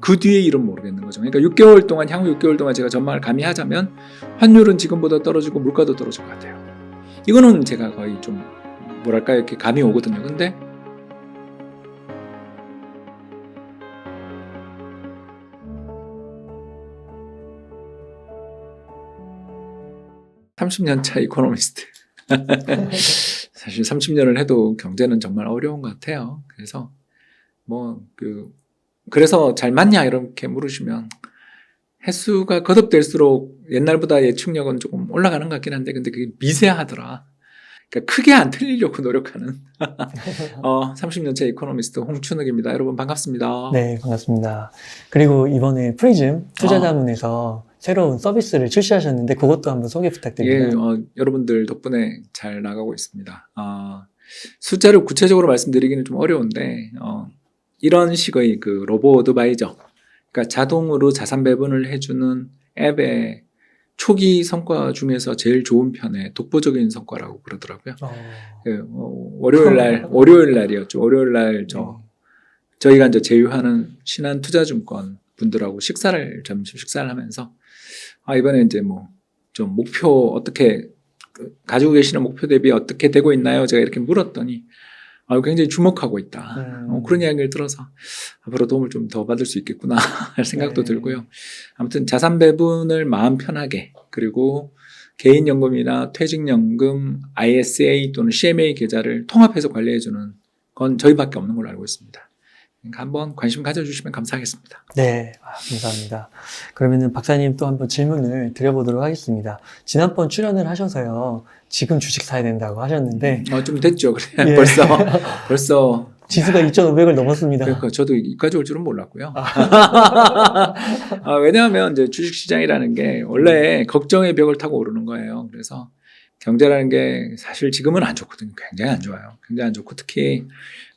그 뒤에 일은 모르겠는 거죠. 그러니까 6개월 동안 향후 6개월 동안 제가 전망을 감히 하자면 환율은 지금보다 떨어지고 물가도 떨어질 것 같아요. 이거는 제가 거의 좀 뭐랄까 이렇게 감이 오거든요. 근데 (30년) 차 이코노미스트. 사실 30년을 해도 경제는 정말 어려운 것 같아요. 그래서 그래서 잘 맞냐 이렇게 물으시면 횟수가 거듭될수록 옛날보다 예측력은 조금 올라가는 것 같긴 한데 근데 그게 미세하더라. 그러니까 크게 안 틀리려고 노력하는 30년차 이코노미스트 홍춘욱입니다. 여러분 반갑습니다. 네, 반갑습니다. 그리고 이번에 프리즘 투자자문에서 새로운 서비스를 출시하셨는데 그것도 한번 소개 부탁드립니다. 예, 여러분들 덕분에 잘 나가고 있습니다. 숫자를 구체적으로 말씀드리기는 좀 어려운데 이런 식의 그 로보 어드바이저, 그러니까 자동으로 자산 배분을 해주는 앱의 초기 성과 중에서 제일 좋은 편의 독보적인 성과라고 그러더라고요. 월요일 날이었죠. 월요일 날 저희가 이제 제휴하는 신한투자증권 분들하고 점심 식사를 하면서 이번에 이제 좀 목표 어떻게 가지고 계시는 목표 대비 어떻게 되고 있나요? 제가 이렇게 물었더니 굉장히 주목하고 있다. 그런 이야기를 들어서 앞으로 도움을 좀 더 받을 수 있겠구나 할 생각도 들고요. 아무튼 자산 배분을 마음 편하게 그리고 개인연금이나 퇴직연금, ISA 또는 CMA 계좌를 통합해서 관리해주는 건 저희밖에 없는 걸로 알고 있습니다. 그러니까 한번 관심 가져주시면 감사하겠습니다. 네, 감사합니다. 그러면은 박사님 또 한번 질문을 드려보도록 하겠습니다. 지난번 출연을 하셔서요, 지금 주식 사야 된다고 하셨는데. 좀 됐죠. 그래. 예. 벌써. 지수가 2,500을 넘었습니다. 그러니까 저도 여기까지 올 줄은 몰랐고요. 왜냐하면 이제 주식시장이라는 게 원래 걱정의 벽을 타고 오르는 거예요. 그래서 경제라는 게 사실 지금은 안 좋거든요. 굉장히 안 좋아요. 굉장히 안 좋고 특히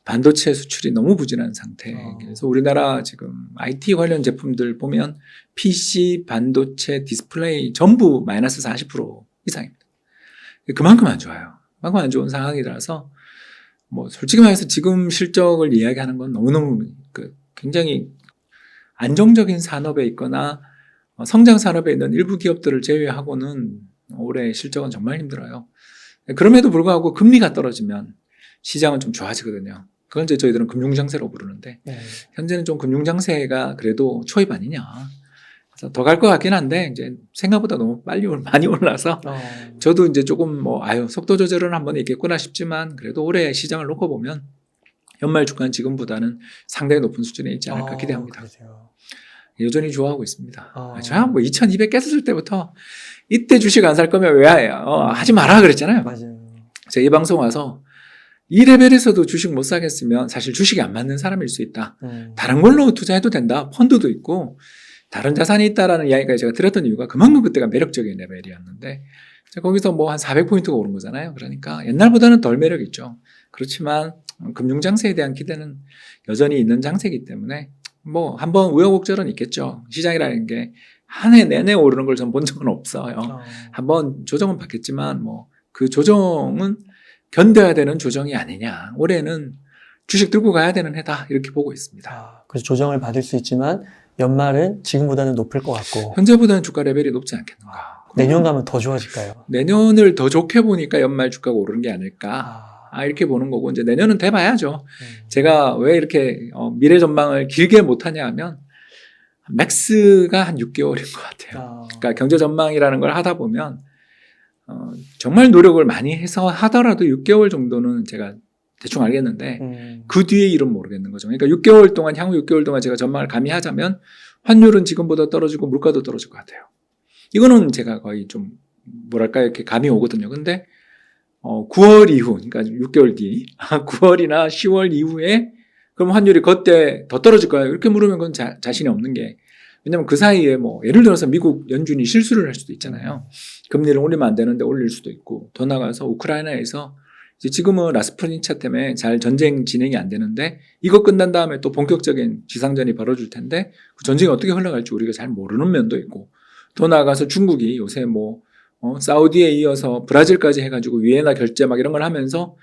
반도체 수출이 너무 부진한 상태. 그래서 우리나라 지금 IT 관련 제품들 보면 PC, 반도체, 디스플레이 전부 마이너스 40% 이상입니다. 그만큼 안 좋아요. 그만큼 안 좋은 상황이라서 솔직히 말해서 지금 실적을 이야기하는 건 너무너무 굉장히 안정적인 산업에 있거나 성장 산업에 있는 일부 기업들을 제외하고는 올해 실적은 정말 힘들어요. 그럼에도 불구하고 금리가 떨어지면 시장은 좀 좋아지거든요. 그건 이제 저희들은 금융장세로 부르는데 현재는 좀 금융장세가 그래도 초입 아니냐. 그래서 더 갈 것 같긴 한데 이제 생각보다 너무 많이 올라서 저도 이제 조금 속도 조절은 한번 있겠구나 싶지만 그래도 올해 시장을 놓고 보면 연말 주가는 지금보다는 상당히 높은 수준에 있지 않을까 기대합니다. 그러세요. 여전히 좋아하고 있습니다. 제가 2200 깼을 때부터 이때 주식 안 살 거면 왜 해요? 하지 마라 그랬잖아요. 맞아요. 제가 이 방송 와서 이 레벨에서도 주식 못 사겠으면 사실 주식이 안 맞는 사람일 수 있다. 다른 걸로 투자해도 된다. 펀드도 있고 다른 자산이 있다라는 이야기까지 제가 들었던 이유가 그만큼 그때가 매력적인 레벨이었는데 거기서 한 400포인트가 오른 거잖아요. 그러니까 옛날보다는 덜 매력 있죠. 그렇지만 금융장세에 대한 기대는 여전히 있는 장세이기 때문에 한번 우여곡절은 있겠죠. 시장이라는 게 한 해 내내 오르는 걸 전 본 적은 없어요. 한번 조정은 받겠지만 그 조정은 견뎌야 되는 조정이 아니냐. 올해는 주식 들고 가야 되는 해다 이렇게 보고 있습니다. 그래서 조정을 받을 수 있지만 연말은 지금보다는 높을 것 같고 현재보다는 주가 레벨이 높지 않겠는가. 내년 가면 더 좋아질까요? 내년을 더 좋게 보니까 연말 주가가 오르는 게 아닐까. 이렇게 보는 거고 이제 내년은 돼봐야죠. 제가 왜 이렇게 미래 전망을 길게 못하냐 하면 맥스가 한 6개월인 것 같아요. 그러니까 경제 전망이라는 걸 하다 보면 정말 노력을 많이 해서 하더라도 6개월 정도는 제가 대충 알겠는데 그 뒤에 일은 모르겠는 거죠. 그러니까 향후 6개월 동안 제가 전망을 감히 하자면 환율은 지금보다 떨어지고 물가도 떨어질 것 같아요. 이거는 제가 거의 좀 이렇게 감이 오거든요. 근데 9월 이후, 그러니까 6개월 뒤 9월이나 10월 이후에 그럼 환율이 그때 더 떨어질 거예요. 이렇게 물으면 그건 자신이 없는 게 왜냐면 그 사이에 예를 들어서 미국 연준이 실수를 할 수도 있잖아요. 금리를 올리면 안 되는데 올릴 수도 있고 더 나가서 우크라이나에서 지금은 라스푸틴차 때문에 잘 전쟁 진행이 안 되는데 이거 끝난 다음에 또 본격적인 지상전이 벌어질 텐데 그 전쟁이 어떻게 흘러갈지 우리가 잘 모르는 면도 있고 더 나가서 중국이 요새 사우디에 이어서 브라질까지 해가지고 위에나 결제 이런 걸 하면서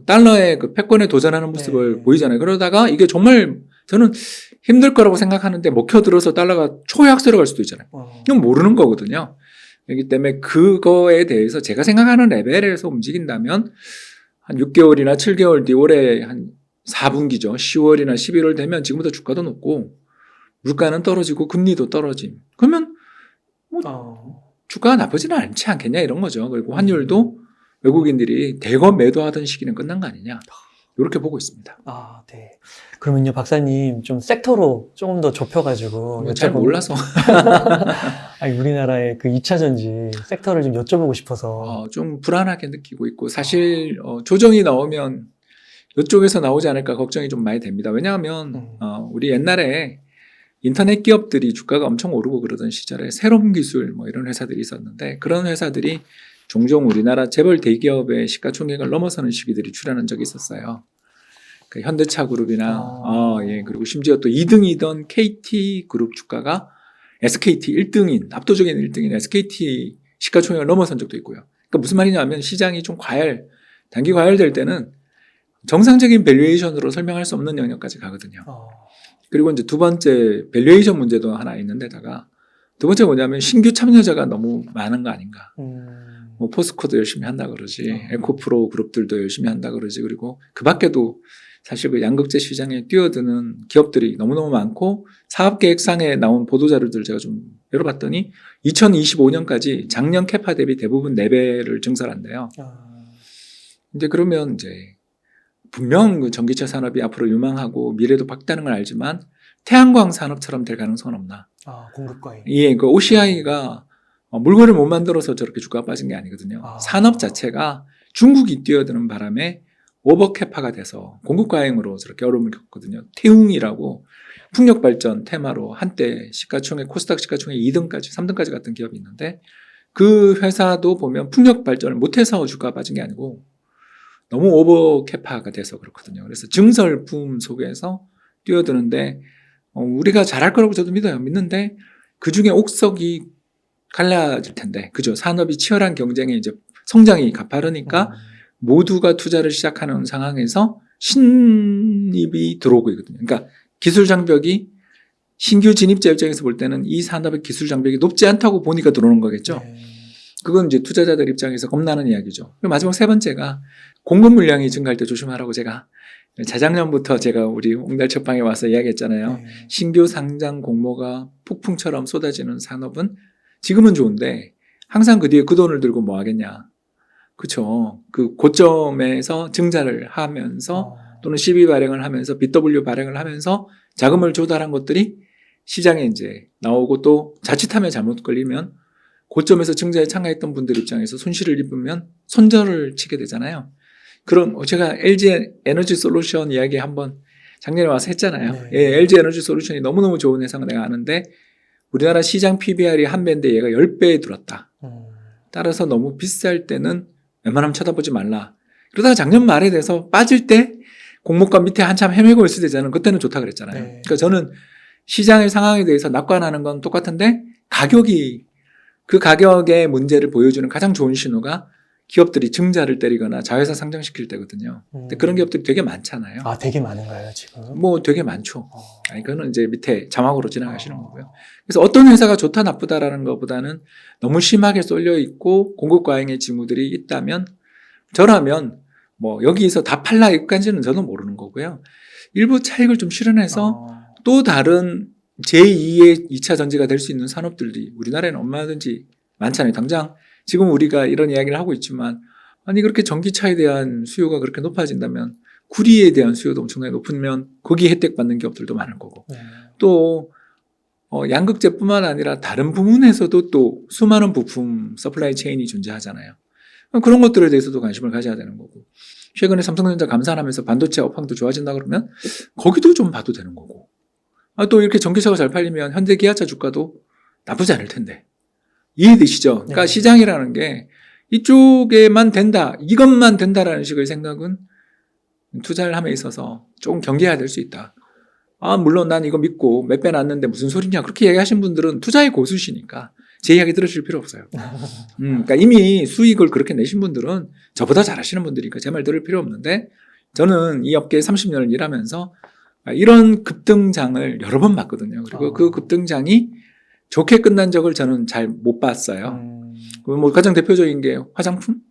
달러의 그 패권에 도전하는 모습을 보이잖아요. 그러다가 이게 정말 저는 힘들 거라고 생각하는데 먹혀들어서 달러가 초약세로 갈 수도 있잖아요. 이건 모르는 거거든요. 그렇기 때문에 그거에 대해서 제가 생각하는 레벨에서 움직인다면 한 6개월이나 7개월 뒤 올해 한 4분기죠. 10월이나 11월 되면 지금부터 주가도 높고 물가는 떨어지고 금리도 떨어짐. 그러면 주가가 나쁘지는 않지 않겠냐 이런 거죠. 그리고 환율도 외국인들이 대거 매도하던 시기는 끝난 거 아니냐. 이렇게 보고 있습니다. 아, 네. 그러면요, 박사님, 좀 섹터로 조금 더 좁혀가지고. 잘 몰라서. 아니, 우리나라의 그 2차 전지 섹터를 좀 여쭤보고 싶어서. 좀 불안하게 느끼고 있고, 사실, 조정이 나오면 이쪽에서 나오지 않을까 걱정이 좀 많이 됩니다. 왜냐하면, 우리 옛날에 인터넷 기업들이 주가가 엄청 오르고 그러던 시절에 새로운 기술 뭐 이런 회사들이 있었는데, 그런 회사들이 종종 우리나라 재벌 대기업의 시가총액을 넘어서는 시기들이 출현한 적이 있었어요. 그 현대차 그룹이나 예, 그리고 심지어 또 2등이던 KT 그룹 주가가 SKT 1등인 압도적인 1등인 SKT 시가총액을 넘어선 적도 있고요. 그러니까 무슨 말이냐면 시장이 좀 단기 과열될 때는 정상적인 밸류에이션으로 설명할 수 없는 영역까지 가거든요. 그리고 이제 두 번째 밸류에이션 문제도 하나 있는데다가 두 번째 뭐냐면 신규 참여자가 너무 많은 거 아닌가. 뭐 포스코도 열심히 한다 그러지, 에코프로 그룹들도 열심히 한다 그러지, 그리고 그 밖에도 사실 그 양극재 시장에 뛰어드는 기업들이 너무너무 많고 사업계획상에 나온 보도자료들 제가 좀 열어봤더니 2025년까지 작년 캐파 대비 대부분 4배를 증설한대요. 이제 그러면 이제 분명 그 전기차 산업이 앞으로 유망하고 미래도 밝다는 걸 알지만 태양광 산업처럼 될 가능성은 없나? 공급과잉. 예, 그 OCI가 물건을 못 만들어서 저렇게 주가가 빠진 게 아니거든요. 산업 자체가 중국이 뛰어드는 바람에 오버캐파가 돼서 공급 과잉으로 저렇게 어려움을 겪거든요. 태웅이라고 풍력발전 테마로 한때 시가총액 코스닥 시가총액 2등까지 3등까지 갔던 기업이 있는데 그 회사도 보면 풍력발전을 못해서 주가가 빠진 게 아니고 너무 오버캐파가 돼서 그렇거든요. 그래서 증설 붐 속에서 뛰어드는데 우리가 잘할 거라고 저도 믿는데 그중에 옥석이 갈라질 텐데, 그죠? 산업이 치열한 경쟁에 이제 성장이 가파르니까 모두가 투자를 시작하는 상황에서 신입이 들어오고 있거든요. 그러니까 기술 장벽이 신규 진입자 입장에서 볼 때는 이 산업의 기술 장벽이 높지 않다고 보니까 들어오는 거겠죠. 그건 이제 투자자들 입장에서 겁나는 이야기죠. 그리고 마지막 세 번째가 공급 물량이 증가할 때 조심하라고 제가 재작년부터 제가 우리 옹달책방에 와서 이야기했잖아요. 신규 상장 공모가 폭풍처럼 쏟아지는 산업은 지금은 좋은데 항상 그 뒤에 그 돈을 들고 뭐 하겠냐. 그렇죠. 그 고점에서 증자를 하면서 또는 시비 발행을 하면서 BW 발행을 하면서 자금을 조달한 것들이 시장에 이제 나오고 또 자칫하면 잘못 걸리면 고점에서 증자에 참가했던 분들 입장에서 손실을 입으면 손절을 치게 되잖아요. 그럼 제가 LG 에너지 솔루션 이야기 한번 작년에 와서 했잖아요. 예, LG 에너지 솔루션이 너무너무 좋은 회사가 내가 아는데 우리나라 시장 PBR이 한 배인데 얘가 10배에 들었다. 따라서 너무 비쌀 때는 웬만하면 쳐다보지 말라. 그러다가 작년 말에 돼서 빠질 때 공모가 밑에 한참 헤매고 있을 때잖아요. 그때는 좋다 그랬잖아요. 그러니까 저는 시장의 상황에 대해서 낙관하는 건 똑같은데 그 가격의 문제를 보여주는 가장 좋은 신호가 기업들이 증자를 때리거나 자회사 상장시킬 때거든요. 근데 그런 기업들이 되게 많잖아요. 되게 많은가요, 지금? 뭐 되게 많죠. 이거는 이제 밑에 자막으로 지나가시는 거고요. 그래서 어떤 회사가 좋다 나쁘다라는 것보다는 너무 심하게 쏠려 있고 공급 과잉의 징후들이 있다면 저라면 뭐 여기서 다 팔라 여기까지는 저는 모르는 거고요. 일부 차익을 좀 실현해서 또 다른 제2의 2차 전지가 될 수 있는 산업들이 우리나라에는 얼마든지 많잖아요. 당장 지금 우리가 이런 이야기를 하고 있지만 아니 그렇게 전기차에 대한 수요가 그렇게 높아진다면 구리에 대한 수요도 엄청나게 높으면 거기 혜택 받는 기업들도 많을 거고 또 양극재뿐만 아니라 다른 부문에서도 또 수많은 부품 서플라이 체인이 존재하잖아요. 그런 것들에 대해서도 관심을 가져야 되는 거고 최근에 삼성전자 감산하면서 반도체 업황도 좋아진다 그러면 거기도 좀 봐도 되는 거고 또 이렇게 전기차가 잘 팔리면 현대 기아차 주가도 나쁘지 않을 텐데 이해되시죠? 그러니까 시장이라는 게 이쪽에만 된다, 이것만 된다라는 식의 생각은 투자를 함에 있어서 조금 경계해야 될 수 있다. 물론 난 이거 믿고 몇 배 났는데 무슨 소리냐 그렇게 얘기하신 분들은 투자의 고수시니까 제 이야기 들으실 필요 없어요. 그러니까 이미 수익을 그렇게 내신 분들은 저보다 잘하시는 분들이니까 제 말 들을 필요 없는데 저는 이 업계에 30년을 일하면서 이런 급등장을 여러 번 봤거든요. 그리고 그 급등장이 좋게 끝난 적을 저는 잘 못 봤어요. 뭐 가장 대표적인 게 화장품?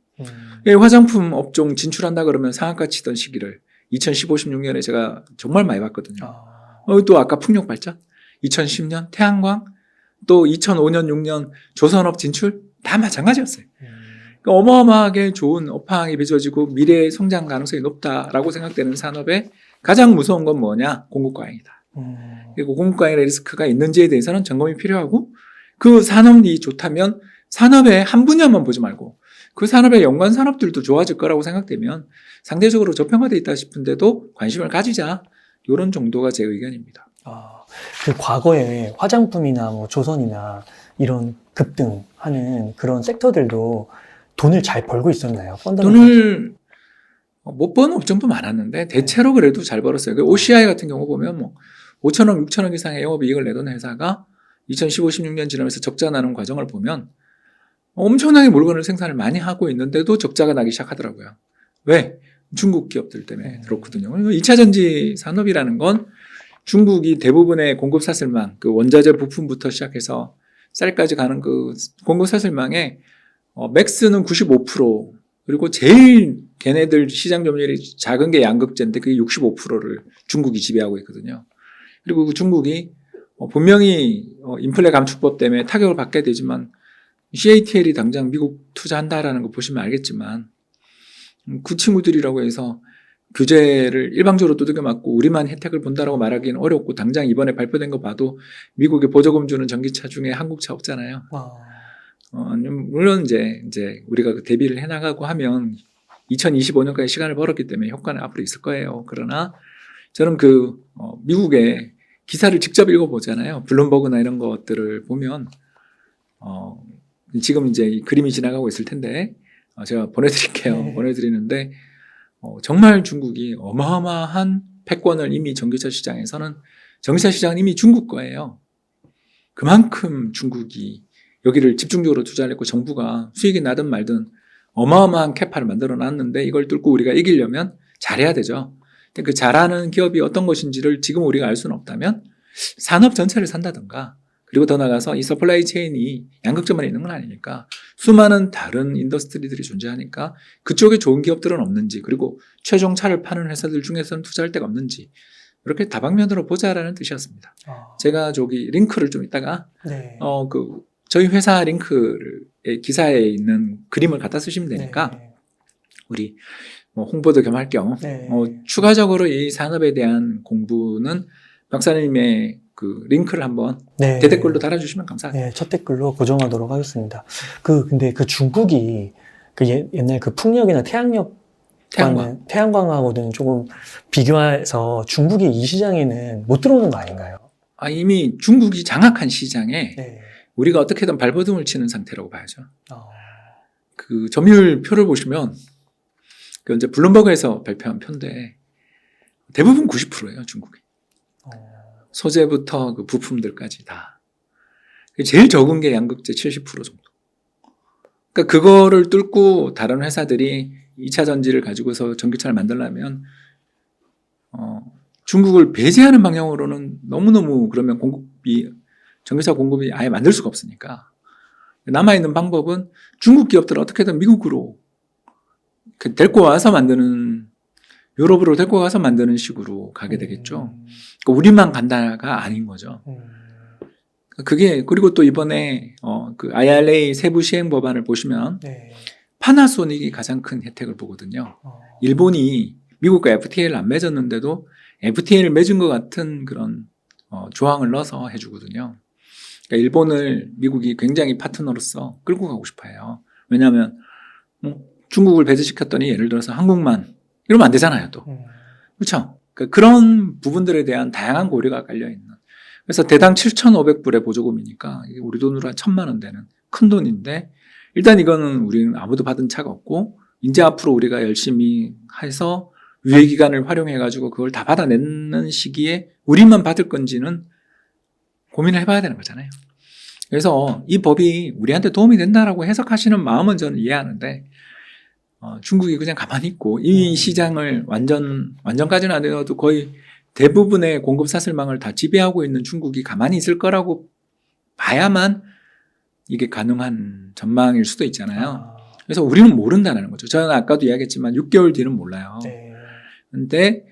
화장품 업종 진출한다 그러면 상한가 치던 시기를 2015, 16년에 제가 정말 많이 봤거든요. 또 아까 풍력 발전, 2010년 태양광, 또 2005년, 6년 조선업 진출 다 마찬가지였어요. 그러니까 어마어마하게 좋은 업황이 빚어지고 미래의 성장 가능성이 높다라고 생각되는 산업에 가장 무서운 건 뭐냐? 공급 과잉이다. 그리고 공급 과잉의 리스크가 있는지에 대해서는 점검이 필요하고 그 산업이 좋다면 산업의 한 분야만 보지 말고 그 산업의 연관 산업들도 좋아질 거라고 생각되면 상대적으로 저평가되어 있다 싶은데도 관심을 가지자. 이런 정도가 제 의견입니다. 그 과거에 화장품이나 뭐 조선이나 이런 급등하는 그런 섹터들도 돈을 잘 벌고 있었나요? 돈을 못 버는 업종도 많았는데 대체로 그래도 잘 벌었어요. OCI 같은 경우 보면 뭐 5천억, 6천억 이상의 영업이익을 내던 회사가 2015, 16년 지나면서 적자 나는 과정을 보면 엄청나게 물건을 생산을 많이 하고 있는데도 적자가 나기 시작하더라고요. 왜? 중국 기업들 때문에 그렇거든요. 2차 전지 산업이라는 건 중국이 대부분의 공급 사슬망, 그 원자재 부품부터 시작해서 쌀까지 가는 그 공급 사슬망에 맥스는 95%, 그리고 제일 걔네들 시장 점유율이 작은 게 양극재인데 그게 65%를 중국이 지배하고 있거든요. 그리고 그 중국이 분명히 인플레 감축법 때문에 타격을 받게 되지만 CATL이 당장 미국 투자한다라는 거 보시면 알겠지만 그 친구들이라고 해서 규제를 일방적으로 두들겨 맞고 우리만 혜택을 본다라고 말하기는 어렵고 당장 이번에 발표된 거 봐도 미국에 보조금 주는 전기차 중에 한국차 없잖아요. 물론 이제 우리가 대비를 해나가고 하면 2025년까지 시간을 벌었기 때문에 효과는 앞으로 있을 거예요. 그러나 저는 미국의 기사를 직접 읽어보잖아요. 블룸버그나 이런 것들을 보면 지금 이제 이 그림이 지나가고 있을 텐데 제가 보내드릴게요. 네. 보내드리는데 정말 중국이 어마어마한 패권을 이미 전기차 시장에서는 전기차 시장은 이미 중국 거예요. 그만큼 중국이 여기를 집중적으로 투자를 했고 정부가 수익이 나든 말든 어마어마한 캐파를 만들어 놨는데 이걸 뚫고 우리가 이기려면 잘해야 되죠. 근데 그 잘하는 기업이 어떤 것인지를 지금 우리가 알 수는 없다면 산업 전체를 산다든가 그리고 더 나가서 이 서플라이 체인이 양극재만 있는 건 아니니까 수많은 다른 인더스트리들이 존재하니까 그쪽에 좋은 기업들은 없는지 그리고 최종 차를 파는 회사들 중에서는 투자할 데가 없는지 이렇게 다방면으로 보자라는 뜻이었습니다. 제가 저기 링크를 좀 이따가 네. 저희 회사 링크를 기사에 있는 그림을 갖다 쓰시면 되니까 네. 우리 뭐 홍보도 겸할 겸 네. 추가적으로 이 산업에 대한 공부는 박사님의 그 링크를 한번 네. 대댓글로 달아주시면 감사하겠습니다. 네, 첫 댓글로 고정하도록 하겠습니다. 근데 그 중국이 옛날 그 풍력이나 태양광하고는 조금 비교해서 중국이 이 시장에는 못 들어오는 거 아닌가요? 이미 중국이 장악한 시장에 네. 우리가 어떻게든 발버둥을 치는 상태라고 봐야죠. 그 점유율 표를 보시면 그 이제 블룸버그에서 발표한 표인데 대부분 90%예요, 중국이. 소재부터 그 부품들까지 다. 제일 적은 게 양극재 70% 정도. 그러니까 그거를 뚫고 다른 회사들이 2차 전지를 가지고서 전기차를 만들려면 중국을 배제하는 방향으로는 너무너무 그러면 전기차 공급이 아예 만들 수가 없으니까 남아있는 방법은 중국 기업들을 어떻게든 미국으로 데리고 와서 만드는 유럽으로 데리고 가서 만드는 식으로 가게 되겠죠. 그러니까 우리만 간다가 아닌 거죠. 그게 그리고 또 이번에 그 IRA 세부 시행 법안을 보시면 네. 파나소닉이 가장 큰 혜택을 보거든요. 일본이 미국과 FTA를 안 맺었는데도 FTA를 맺은 것 같은 그런 조항을 넣어서 해주거든요. 그러니까 일본을 미국이 굉장히 파트너로서 끌고 가고 싶어요. 왜냐하면 중국을 배제시켰더니 예를 들어서 한국만 이러면 안 되잖아요, 또. 그렇죠? 그런 부분들에 대한 다양한 고려가 깔려있는. 그래서 대당 7,500불의 보조금이니까 이게 우리 돈으로 한 1,000만 원 되는 큰 돈인데 일단 이거는 우리는 아무도 받은 차가 없고 이제 앞으로 우리가 열심히 해서 유예기간을 활용해가지고 그걸 다 받아내는 시기에 우리만 받을 건지는 고민을 해봐야 되는 거잖아요. 그래서 이 법이 우리한테 도움이 된다라고 해석하시는 마음은 저는 이해하는데 중국이 그냥 가만히 있고 이 시장을 완전까지는 안 되어도 거의 대부분의 공급 사슬망을 다 지배하고 있는 중국이 가만히 있을 거라고 봐야만 이게 가능한 전망일 수도 있잖아요. 그래서 우리는 모른다는 거죠. 저는 아까도 이야기했지만 6개월 뒤는 몰라요. 네. 근데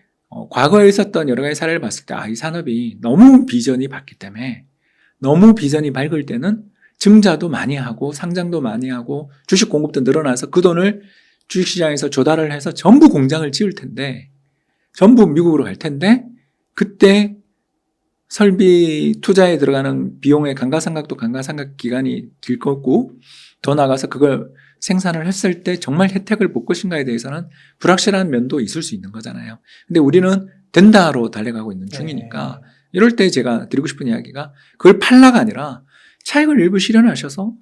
과거에 있었던 여러 가지 사례를 봤을 때 이 산업이 너무 비전이 밝기 때문에 너무 비전이 밝을 때는 증자도 많이 하고 상장도 많이 하고 주식 공급도 늘어나서 그 돈을 주식시장에서 조달을 해서 전부 공장을 지을 텐데 전부 미국으로 갈 텐데 그때 설비 투자에 들어가는 비용의 감가상각도 감가상각 기간이 길 거고 더 나가서 그걸 생산을 했을 때 정말 혜택을 볼 것인가에 대해서는 불확실한 면도 있을 수 있는 거잖아요. 근데 우리는 된다로 달려가고 있는 중이니까 이럴 때 제가 드리고 싶은 이야기가 그걸 팔라가 아니라 차익을 일부 실현하셔서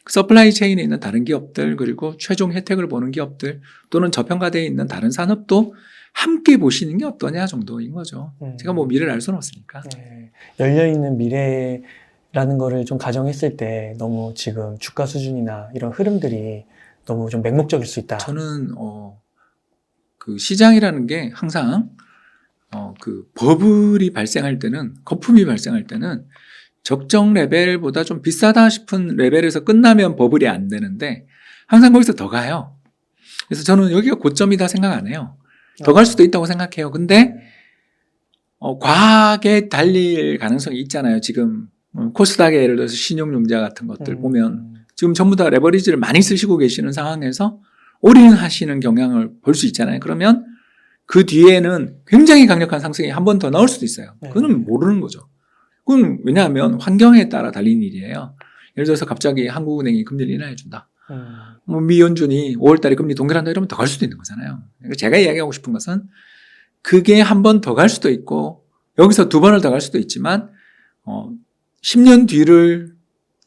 서플라이 체인에 있는 다른 기업들 그리고 최종 혜택을 보는 기업들 또는 저평가되어 있는 다른 산업도 함께 보시는 게 어떠냐 정도인 거죠. 제가 뭐 미래를 알 수는 없으니까. 네. 열려있는 미래라는 거를 좀 가정했을 때 너무 지금 주가 수준이나 이런 흐름들이 너무 좀 맹목적일 수 있다. 저는 그 시장이라는 게 항상 그 버블이 발생할 때는 거품이 발생할 때는 적정 레벨보다 좀 비싸다 싶은 레벨에서 끝나면 버블이 안 되는데 항상 거기서 더 가요. 그래서 저는 여기가 고점이다 생각 안 해요. 더 갈 수도 있다고 생각해요. 근데 과하게 달릴 가능성이 있잖아요. 지금 코스닥의 예를 들어서 신용융자 같은 것들 보면 지금 전부 다 레버리지를 많이 쓰시고 계시는 상황에서 올인하시는 경향을 볼 수 있잖아요. 그러면 그 뒤에는 굉장히 강력한 상승이 한 번 더 나올 수도 있어요. 그건 모르는 거죠. 그건 왜냐하면 환경에 따라 달린 일이에요. 예를 들어서 갑자기 한국은행이 금리를 인하해준다. 뭐 미연준이 5월달에 금리 동결한다 이러면 더 갈 수도 있는 거잖아요. 그러니까 제가 이야기하고 싶은 것은 그게 한 번 더 갈 수도 있고 여기서 두 번을 더 갈 수도 있지만 10년 뒤를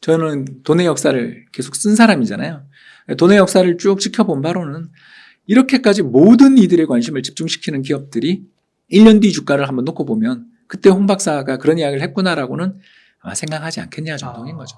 저는 돈의 역사를 계속 쓴 사람이잖아요. 돈의 역사를 쭉 지켜본 바로는 이렇게까지 모든 이들의 관심을 집중시키는 기업들이 1년 뒤 주가를 한번 놓고 보면 그때 홍 박사가 그런 이야기를 했구나라고는 아마 생각하지 않겠냐 정도인 거죠.